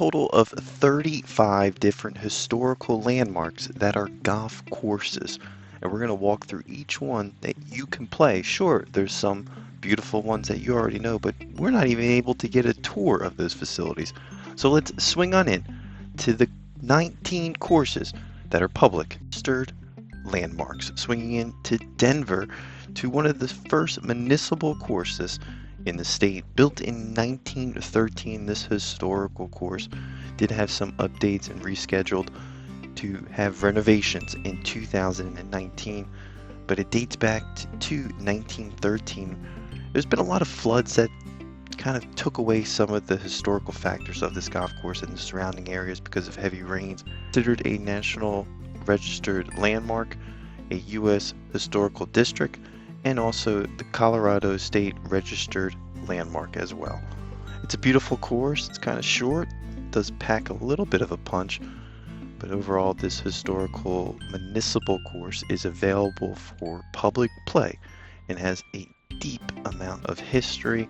total of 35 different historical landmarks that are golf courses. And we're going to walk through each one that you can play. Sure, there's some beautiful ones that you already know, but we're not even able to get a tour of those facilities. So let's swing on in to the 19 courses that are public registered landmarks, swinging into Denver to one of the first municipal courses in the state. Built in 1913, this historical course did have some updates and rescheduled to have renovations in 2019, but it dates back to 1913. There's been a lot of floods that kind of took away some of the historical factors of this golf course and the surrounding areas because of heavy rains. Considered a National Registered Landmark, a U.S. Historical District, and also the Colorado State Registered Landmark as well. It's a beautiful course. It's kind of short, does pack a little bit of a punch, but overall this historical municipal course is available for public play and has a deep amount of history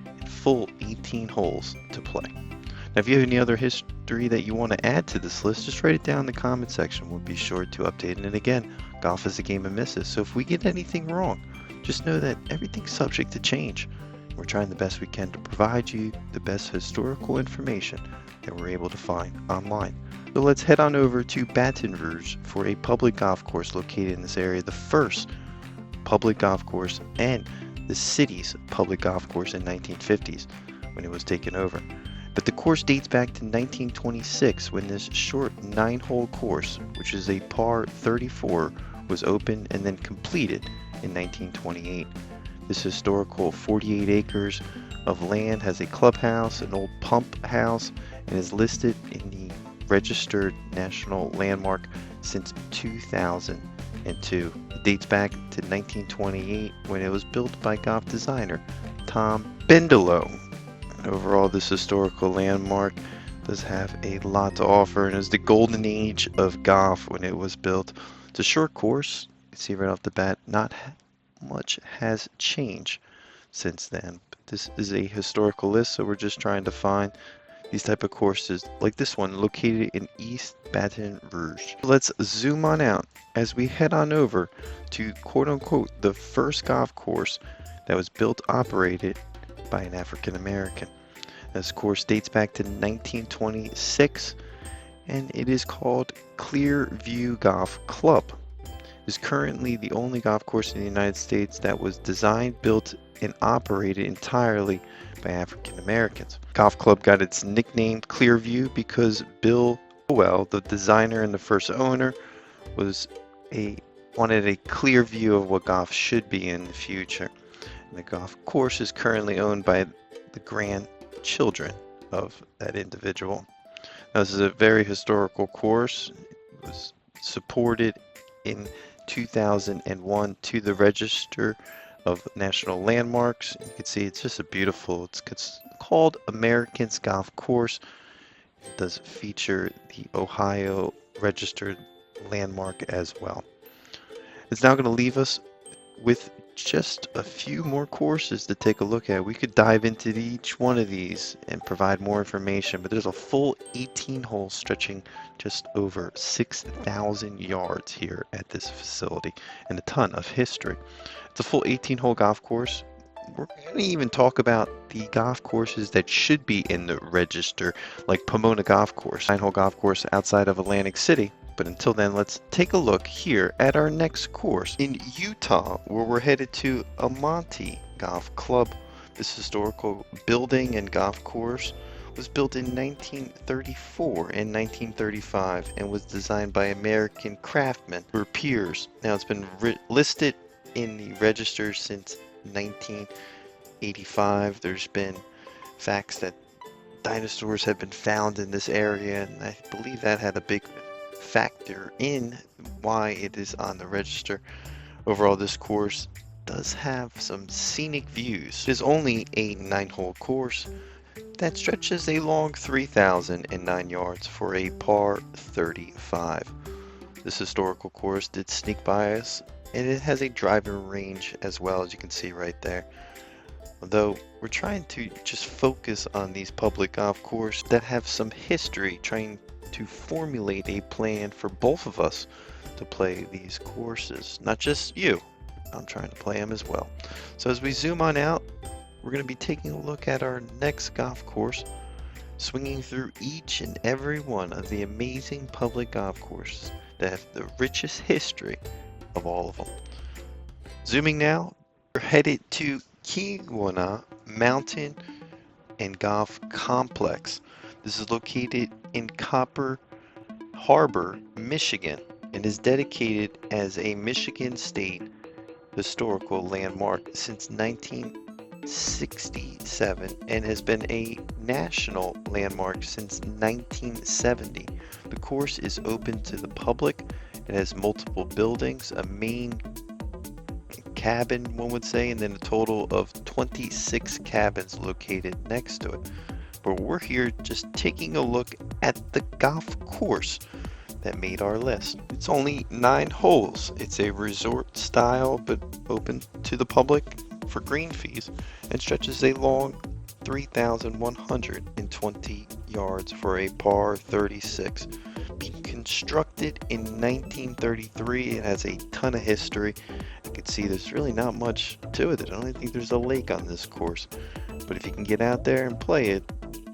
and full 18 holes to play. Now, if you have any other history that you want to add to this list, just write it down in the comment section. We'll be sure to update it. And again, golf is a game of misses, so if we get anything wrong, just know that everything's subject to change. We're trying the best we can to provide you the best historical information that we're able to find online. So let's head on over to Baton Rouge for a public golf course located in this area, the first public golf course and the city's public golf course in 1950s when it was taken over. But the course dates back to 1926 when this short 9-hole course, which is a par 34, was opened and then completed in 1928. This historical 48 acres of land has a clubhouse, an old pump house, and is listed in the Registered National Landmark since 2002. It dates back to 1928 when it was built by golf designer Tom Bendelow. Overall, this historical landmark does have a lot to offer and is the golden age of golf when it was built. It's a short course. You can see right off the bat, not much has changed since then. But this is a historical list, so we're just trying to find these type of courses like this one located in East Baton Rouge. Let's zoom on out as we head on over to quote-unquote the first golf course that was built operated by an African American. This course dates back to 1926 and it is called Clearview Golf Club. It is currently the only golf course in the United States that was designed, built, and operated entirely by African Americans. Golf club got its nickname Clearview because Bill Powell, the designer and the first owner, wanted a clear view of what golf should be in the future. And the golf course is currently owned by the grandchildren of that individual. Now, this is a very historical course. It was supported in 2001 to the Register of National Landmarks. You can see it's just a beautiful, it's called Americans Golf Course. It does feature the Ohio Registered Landmark as well. It's now going to leave us with just a few more courses to take a look at. We could dive into each one of these and provide more information, but there's a full 18 holes stretching just over 6,000 yards here at this facility and a ton of history. It's a full 18 hole golf course. We're going to even talk about the golf courses that should be in the register, like Pomona Golf Course, 9-hole golf course outside of Atlantic City. But until then, let's take a look here at our next course in Utah, where we're headed to a Monte Golf Club. This historical building and golf course was built in 1934 and 1935 and was designed by American craftsmen or peers. Now it's been listed in the register since 1985. There's been facts that dinosaurs have been found in this area, and I believe that had a big factor in why it is on the register. Overall, this course does have some scenic views. It is only a 9-hole course that stretches a long 3,009 yards for a par 35. This historical course did sneak by us, and it has a driving range as well, as you can see right there. Although we're trying to just focus on these public golf courses that have some history, trying to formulate a plan for both of us to play these courses. Not just you, I'm trying to play them as well. So as we zoom on out, we're going to be taking a look at our next golf course, swinging through each and every one of the amazing public golf courses that have the richest history of all of them. Zooming now, we're headed to Keweenaw Mountain and Golf Complex. This is located in Copper Harbor, Michigan, and is dedicated as a Michigan State Historical Landmark since 1967 and has been a national landmark since 1970. The course is open to the public. It has multiple buildings, a main cabin, one would say, and then a total of 26 cabins located next to it. But we're here just taking a look at the golf course that made our list. It's only 9 holes. It's a resort style but open to the public for green fees and stretches a long 3,120 yards for a par 36. Being constructed in 1933, it has a ton of history. You can see there's really not much to it. I don't think there's a lake on this course, but if you can get out there and play it,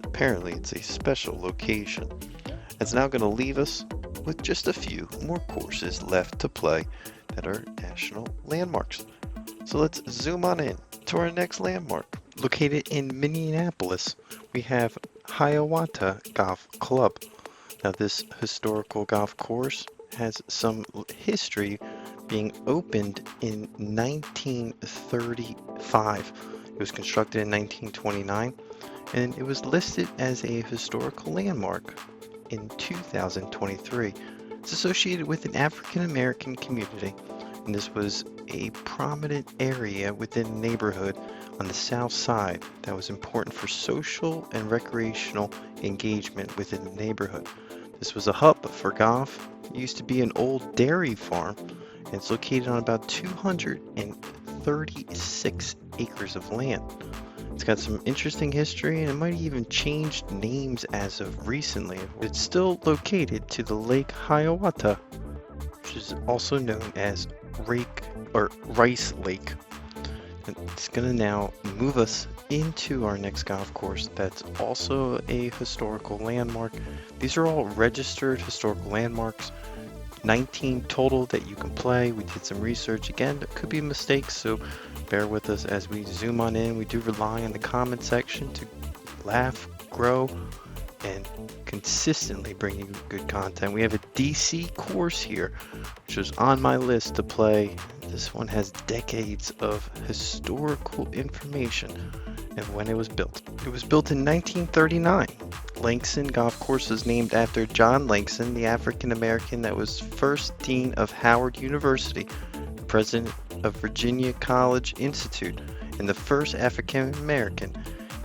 apparently it's a special location. It's now going to leave us with just a few more courses left to play that are national landmarks. So let's zoom on in to our next landmark. Located in Minneapolis, we have Hiawatha Golf Club. Now this historical golf course has some history, being opened in 1935. It was constructed in 1929 and it was listed as a historical landmark in 2023. It's associated with an African American community, and this was a prominent area within the neighborhood on the south side that was important for social and recreational engagement within the neighborhood. This was a hub for golf. It used to be an old dairy farm, and it's located on about 236 acres of land. It's got some interesting history, and it might even changed names as of recently. It's still located to the Lake Hiawatha, which is also known as Rice Lake. And it's going to now move us into our next golf course that's also a historical landmark. These are all registered historical landmarks. 19 total that you can play. We did some research. Again, there could be mistakes, so bear with us as we zoom on in. We do rely on the comment section to laugh, grow, and consistently bring you good content. We have a DC course here, which was on my list to play. This one has decades of historical information and when it was built. It was built in 1939. Langston Golf Course is named after John Langston, the African American that was first dean of Howard University, president of Virginia College Institute, and the first African American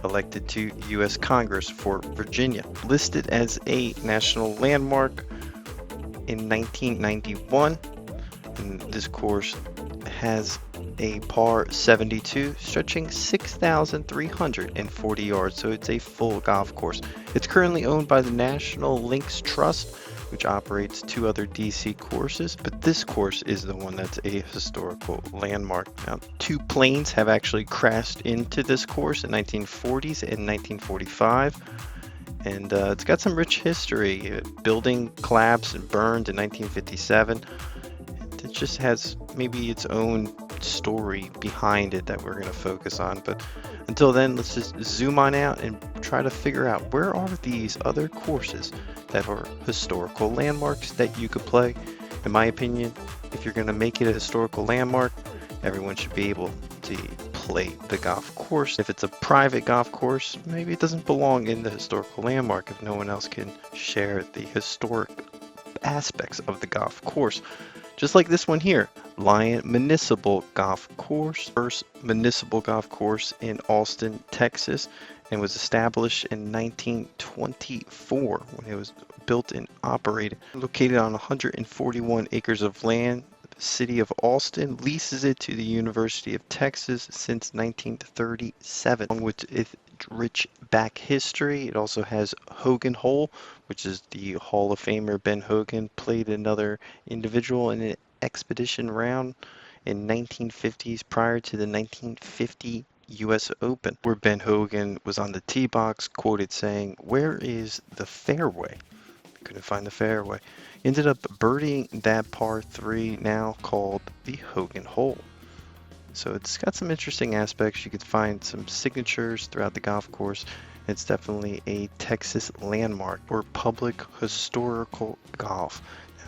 elected to U.S. Congress for Virginia. Listed as a national landmark in 1991, and this course has a par 72 stretching 6,340 yards, so it's a full golf course. It's currently owned by the National Links Trust, which operates 2 other DC courses, but this course is the one that's a historical landmark. Now, 2 planes have actually crashed into this course in 1940s and 1945, and it's got some rich history. Building collapsed and burned in 1957. It just has maybe its own story behind it that we're going to focus on, but until then, let's just zoom on out and try to figure out where are these other courses that are historical landmarks that you could play. In my opinion, if you're going to make it a historical landmark, everyone should be able to play the golf course. If it's a private golf course, maybe it doesn't belong in the historical landmark if no one else can share the historic aspects of the golf course. Just like this one here, Municipal Golf Course, first municipal golf course in Austin, Texas, and was established in 1924 when it was built and operated. Located on 141 acres of land, city of Austin leases it to the University of Texas since 1937. Along with its rich back history, it also has Hogan Hole, which is the Hall of Famer Ben Hogan played another individual in an expedition round in 1950s prior to the 1950 U.S. Open, where Ben Hogan was on the tee box, quoted saying, "Where is the fairway?" Couldn't find the fairway. Ended up birdieing that par 3 now called the Hogan Hole. So it's got some interesting aspects. You could find some signatures throughout the golf course. It's definitely a Texas landmark or public historical golf.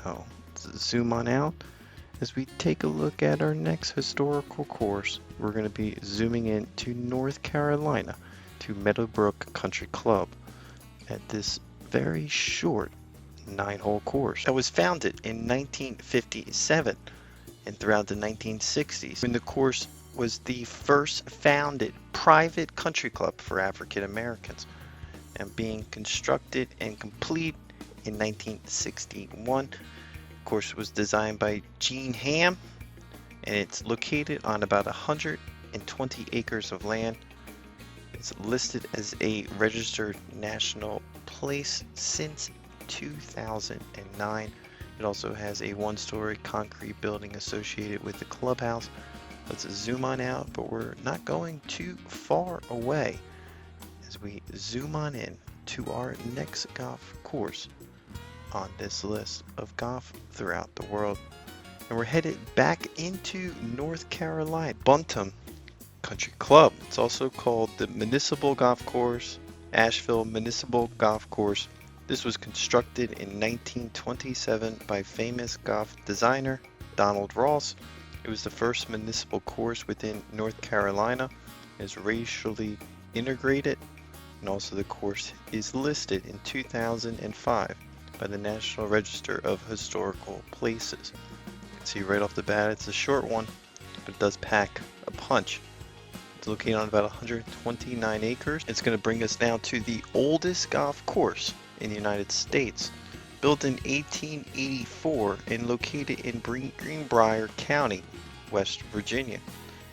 Now, let's zoom on out. As we take a look at our next historical course, we're going to be zooming in to North Carolina to Meadowbrook Country Club at this very short 9-hole course that was founded in 1957 and throughout the 1960s, when the course was the first founded private country club for African Americans, and being constructed and complete in 1961. The course was designed by Gene Ham, and it's located on about 120 acres of land. It's listed as a registered national place since 2009. It also has a 1-story concrete building associated with the clubhouse. Let's zoom on out, but we're not going too far away as we zoom on in to our next golf course on this list of golf throughout the world. And we're headed back into North Carolina, Buntum Country Club. It's also called the Municipal Golf Course, Asheville Municipal Golf Course. This was constructed in 1927 by famous golf designer Donald Ross. It was the first municipal course within North Carolina. It's racially integrated, and also the course is listed in 2005 by the National Register of Historical Places. You can see right off the bat it's a short one, but it does pack a punch. It's located on about 129 acres. It's going to bring us now to the oldest golf course in the United States, built in 1884 and located in Greenbrier County, West Virginia.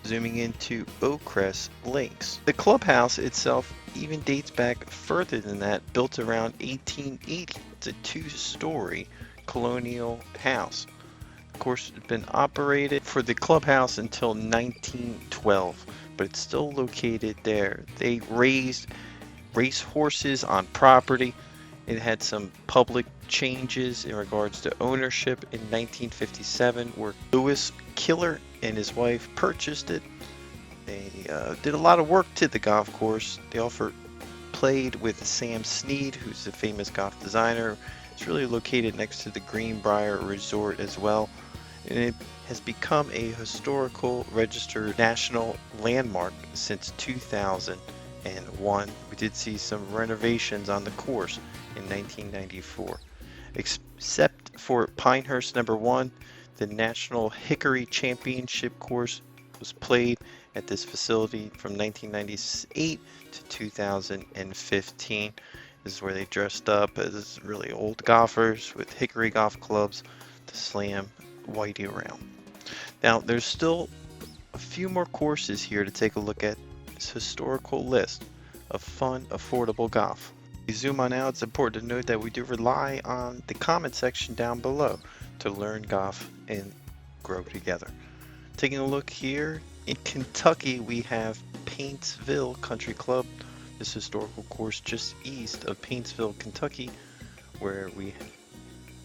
Zooming into Oakhurst Links. The clubhouse itself even dates back further than that, built around 1880. It's a 2-story colonial house. The course has been operated for the clubhouse until 1912, but it's still located there. They raised race horses on property. It had some public changes in regards to ownership in 1957, where Lewis Killer and his wife purchased it. They did a lot of work to the golf course. They also played with Sam Snead, who's a famous golf designer. It's really located next to the Greenbrier Resort as well. And it has become a historical registered national landmark since 2001. We did see some renovations on the course in 1994. Except for Pinehurst number 1, the National Hickory Championship course was played at this facility from 1998 to 2015. This is where they dressed up as really old golfers with hickory golf clubs to slam whitey around. Now, there's still a few more courses here to take a look at this historical list of fun, affordable golf. We zoom on out. It's important to note that we do rely on the comment section down below to learn golf and grow together. Taking a look here in Kentucky, we have Paintsville Country Club, this historical course just east of Paintsville, Kentucky, where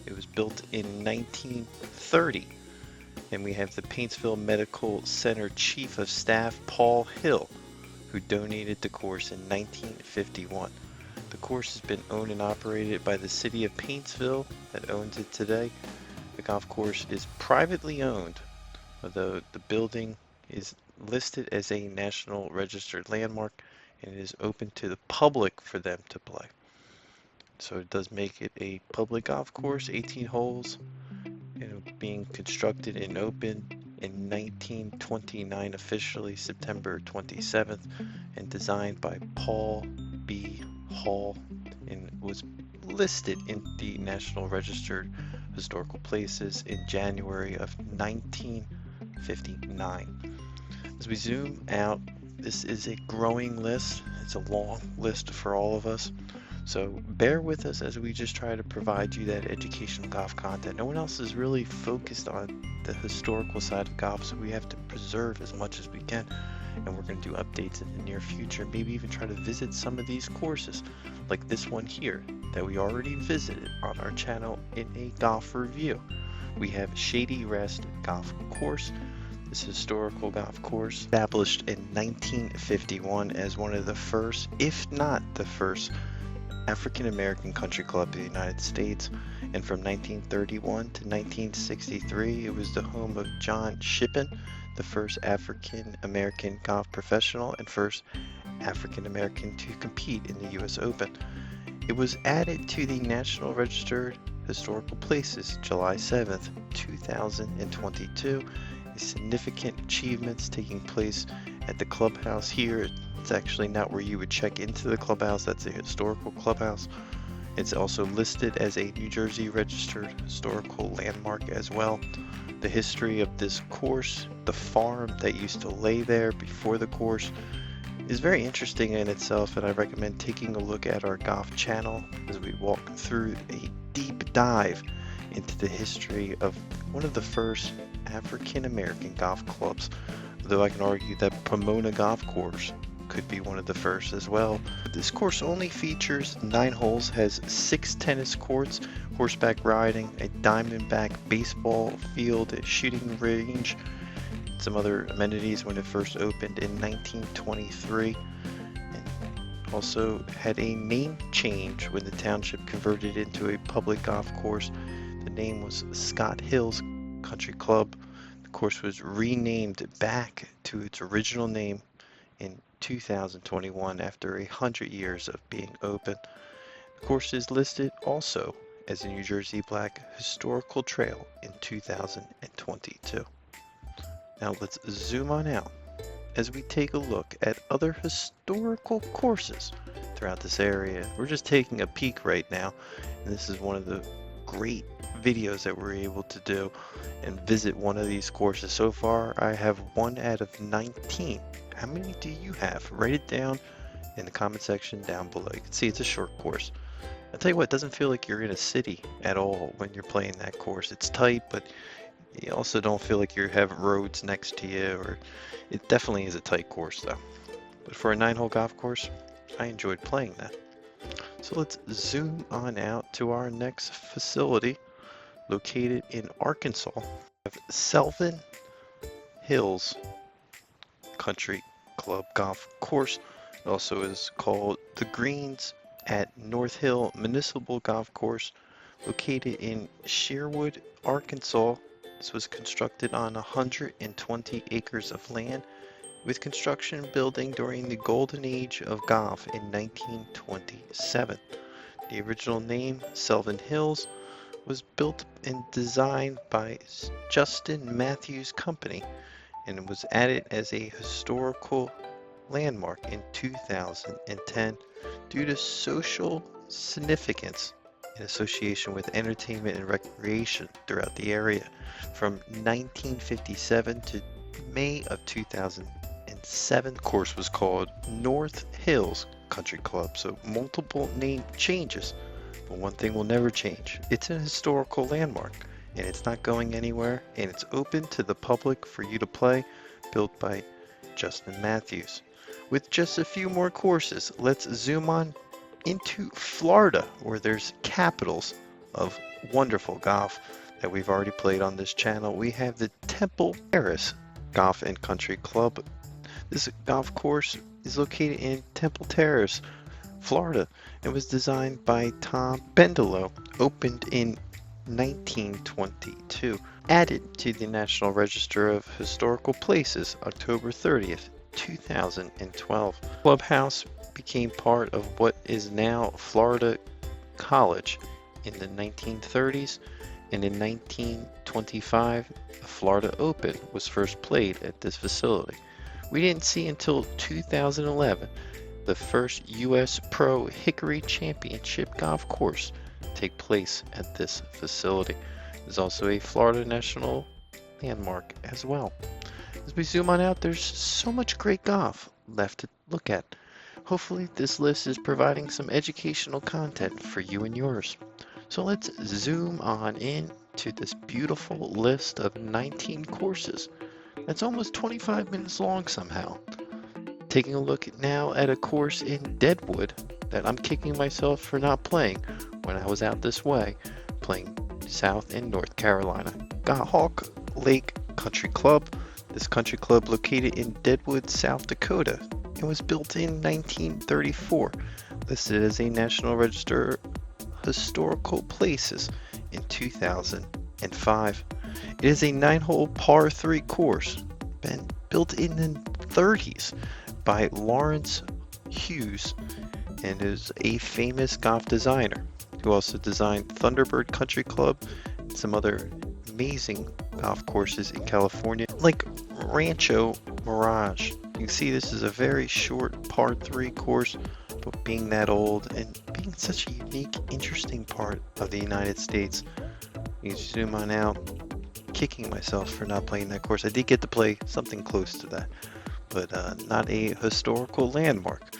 it was built in 1930. And we have the Paintsville Medical Center Chief of Staff, Paul Hill, who donated the course in 1951. The course has been owned and operated by the city of Paintsville that owns it today. The golf course is privately owned, although the building is listed as a National Registered Landmark, and it is open to the public for them to play. So it does make it a public golf course, 18 holes, being constructed and opened in 1929, officially September 27th, and designed by Paul B. Hall, and was listed in the National Register historical places in January of 1959. As we zoom out, this is a growing list. It's a long list for all of us. So bear with us as we just try to provide you that educational golf content. No one else is really focused on the historical side of golf, so we have to preserve as much as we can. And we're going to do updates in the near future, maybe even try to visit some of these courses, like this one here that we already visited on our channel in a golf review. We have Shady Rest Golf Course. This historical golf course, established in 1951 as one of the first, if not the first, African-American country club in the United States, and from 1931 to 1963 it was the home of John Shippen, the first African-American golf professional and first African-American to compete in the U.S. Open. It was added to the National Register Historical Places July 7th, 2022. Significant achievements taking place at the clubhouse here. It's actually not where you would check into the clubhouse, that's a historical clubhouse. It's also listed as a New Jersey registered historical landmark as well. The history of this course, the farm that used to lay there before the course, is very interesting in itself, and I recommend taking a look at our golf channel as we walk through a deep dive into the history of one of the first African-American golf clubs, though I can argue that Pomona Golf Course could be one of the first as well. This course only features 9 holes, has 6 tennis courts, horseback riding, a diamondback baseball field, a shooting range, some other amenities when it first opened in 1923, and also had a name change when the township converted it into a public golf course. The name was Scott Hills Country Club. The course was renamed back to its original name in 2021 after 100 years of being open. The course is listed also as a New Jersey Black Historical Trail in 2022. Now let's zoom on out as we take a look at other historical courses throughout this area. We're just taking a peek right now, and this is one of the great videos that we're able to do and visit one of these courses. So far I have 1 out of 19. How many do you have? Write it down in the comment section down below. You can see it's a short course. I'll tell you what, it doesn't feel like you're in a city at all when you're playing that course. It's tight, but you also don't feel like you have roads next to you, or it definitely is a tight course though. But for a 9-hole golf course, I enjoyed playing that. So let's zoom on out to our next facility located in Arkansas. We have Sylvan Hills Country Club Golf Course. It also is called The Greens at North Hill Municipal Golf Course, located in Sherwood, Arkansas. This was constructed on 120 acres of land, with construction building during the golden age of golf in 1927. The original name, Sylvan Hills, was built and designed by Justin Matthews Company, and it was added as a historical landmark in 2010 due to social significance in association with entertainment and recreation throughout the area. From 1957 to May of 2007, the course was called North Hills Country Club. So multiple name changes, but one thing will never change. It's an historical landmark, and it's not going anywhere, and it's open to the public for you to play, built by Justin Matthews. With just a few more courses, let's zoom on into Florida, where there's capitals of wonderful golf that we've already played on this channel. We have the Terrace Golf and Country Club. This golf course is located in Temple Terrace, Florida. It was designed by Tom Bendelow, opened in 1922, added to the National Register of Historical Places October 30th, 2012. Clubhouse became part of what is now Florida College in the 1930s, and in 1925 the Florida Open was first played at this facility. We didn't see until 2011 the first U.S. Pro Hickory Championship golf course take place at this facility. There's also a Florida National Landmark as well. As we zoom on out, there's so much great golf left to look at. Hopefully this list is providing some educational content for you and yours. So let's zoom on in to this beautiful list of 19 courses. That's almost 25 minutes long somehow. Taking a look now at a course in Deadwood that I'm kicking myself for not playing when I was out this way, playing South and North Carolina. Hawk Lake Country Club. This country club located in Deadwood, South Dakota. It was built in 1934, listed as a National Register Historical Places in 2005. It is a 9-hole par 3 course, been built in the 30s by Lawrence Hughes, and is a famous golf designer who also designed Thunderbird Country Club and some other amazing golf courses in California, like Rancho Mirage. You can see this is a very short par 3 course, but being that old and being such a unique, interesting part of the United States, you can zoom on out, kicking myself for not playing that course. I did get to play something close to that, but not a historical landmark.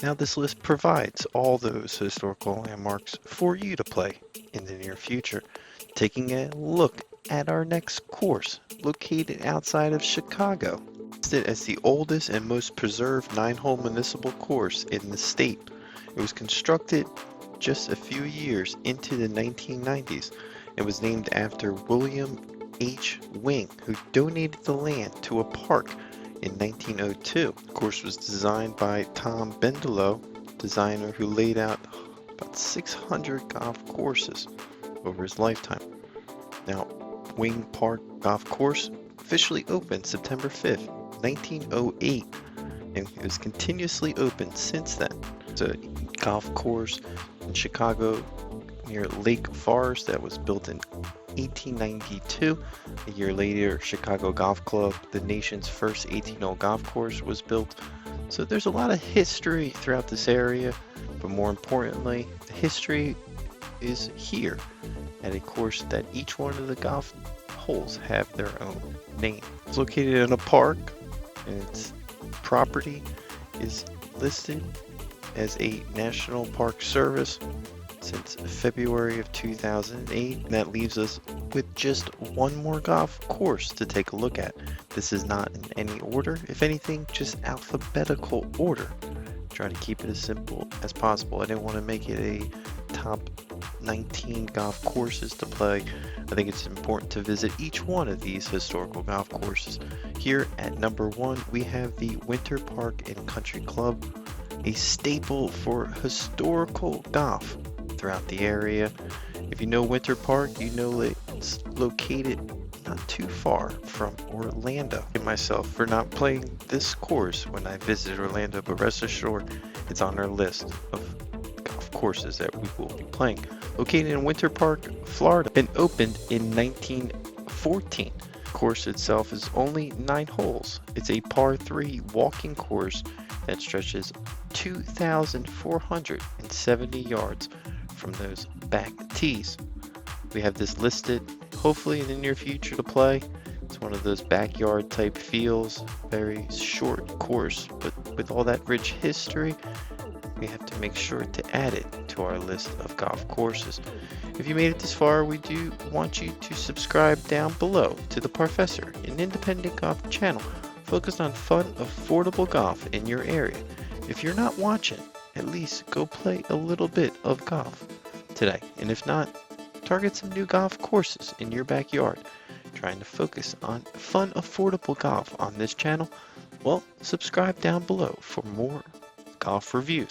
Now this list provides all those historical landmarks for you to play in the near future. Taking a look at our next course, located outside of Chicago. Listed as the oldest and most preserved 9-hole municipal course in the state. It was constructed just a few years into the 1990s. It was named after William H. Wing, who donated the land to a park in 1902. The course was designed by Tom Bendelow, designer who laid out about 600 golf courses over his lifetime. Now, Wing Park Golf Course officially opened September 5th, 1908, and it was continuously open since then. It's a golf course in Chicago near Lake Forest that was built in 1892. A year later, Chicago Golf Club, the nation's first 18-hole golf course, was built. So there's a lot of history throughout this area, but more importantly, the history is here at a course that each one of the golf holes have their own name. It's located in a park, and its property is listed as a National Park Service since February of 2008, and that leaves us with just one more golf course to take a look at. This is not in any order, if anything, just alphabetical order. Try to keep it as simple as possible. I didn't want to make it a top 19 golf courses to play. I think it's important to visit each one of these historical golf courses. Here at number 1, we have the Winter Park and Country Club, a staple for historical golf throughout the area. If you know Winter Park, you know it's located not too far from Orlando. I myself for not playing this course when I visited Orlando, but rest assured it's on our list of golf courses that we will be playing. Located in Winter Park, Florida, and opened in 1914. The course itself is only 9 holes. It's a par 3 walking course that stretches 2,470 yards from those back tees. We have this listed hopefully in the near future to play. It's one of those backyard type feels, very short course, but with all that rich history, we have to make sure to add it to our list of golf courses. If you made it this far, we do want you to subscribe down below to the Professor, an independent golf channel focused on fun, affordable golf in your area. If you're not watching, at least go play a little bit of golf today. And if not, target some new golf courses in your backyard. Trying to focus on fun, affordable golf on this channel? Well, subscribe down below for more golf reviews.